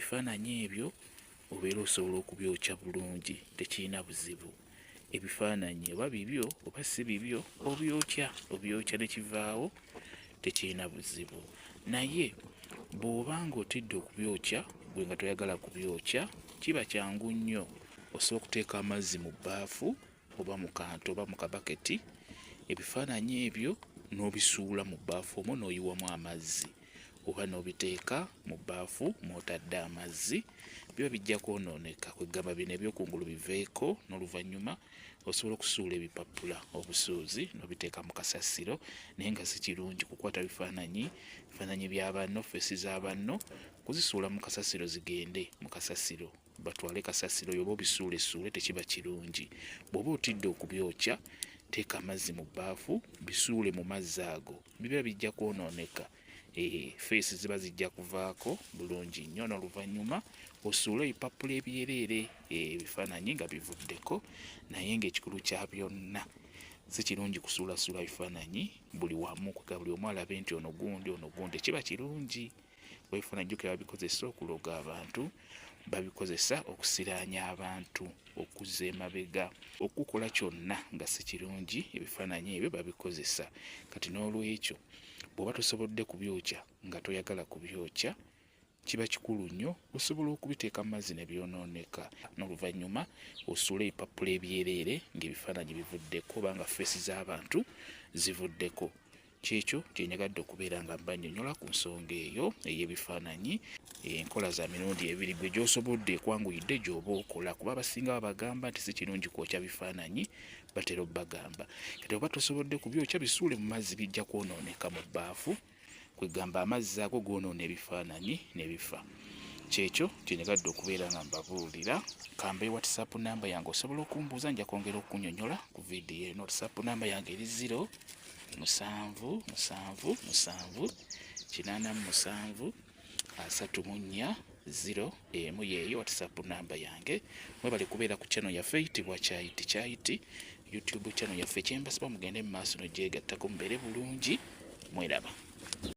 ebifaananyi ebyo obeera osobola okubyokya bulungi, tekirina buzibu. Ebifaananyi oba bibyo oba si bibyo obyokya ne kivaawo, tekirina buzibu. Naye bw'oba ng'otidde okubyokya gwe nga toyagala kubyokya, kiba kyangu nnyo. Osobola okuteeka amazzi mu bbaafu oba mu kantu oba mu kabaketi, ebifaananyi ebyo n'obisuula mu bbaafu omwo n'oyiwamu amazzi, oba n'obiteeka mu bbaafu mw'otadde amazzi, biba bijja kwonooneka. Kwegamba bino ebyokungulu biveeko, n'oluvannyuma osobola okusuula ebipapula obusuuzi n'obiteeka mu kasasiro, naye nga si kirungi kukwata bifaananyi bya banno, feesi za banno, kuzisuula mu kasasiro zigende mu kasasiro, batwale kasasiro oba obisuulesuule, tekiba kirungi. Bw'oba otidde okubyokya, teeka amazzi mu bbaafu, bisuule mu mazzi ago, biba bijja kwonooneka. Feesi ziba zijja kuvaako bulungi nnyo, n'oluvannyuma osuule ebipapula ebyereere, ebifaananyi nga bivuddeko. Naye ng'ekikulu kya byonna, si kirungi kusuulasuula bifaananyi buli wamu, buli omu alabe nti ono gundi, kiba kirungi. Ebifaananyi jjukira babikozesa okuloga abantu, babikozesa okusiraanya abantu, okuzza emabega, okukola kyonna nga si kirungi. Ebifaananyi ebyo babikozesa. Kati n'olwekyo bw'oba tosobodde kubyokya nga toyagala kubyokya, kiba kikulu nnyo osobola okubiteeka mu mazzi ne byonooneka, n'oluvannyuma osuule ebipapula ebyereere ng'ebifaananyi bivuddeko oba nga feesi z'abantu zivuddeko. Kyekyo kye nyagadde okubeera nga mbannyonnyola ku nsonga eyo ey'ebifaananyi. Enkola za mirundi ebiri, gwe gy'osobodde ekwanguyidde gy'oba okola, kuba abasinga babagamba nti si kirungi kwokya bifaananyi, batera obbagamba. Kati oba tosobodde kubyokya, bisuule mu mazzi, bijja kwonooneka mu bbaafu, kwegamba amazzi ago goonoona ebifaananyi ne bifa. Kyekyo kye nyagadde okubeera nga mbabuulira. Kambe WhatsApp namba yange osobola okumbuuza, nja kwongera okunnyonnyola ku vidiyo eno. WhatsApp namba yange eri 0777843401 yeeyo WhatsApp namba yange. Mwebale kubeera ku channel yaffe eyitibwa Kyayiti, YouTube channel yaffe. Kyembasaba mugende mu maaso n'ogyegattako, mubeere bulungi, mweraba.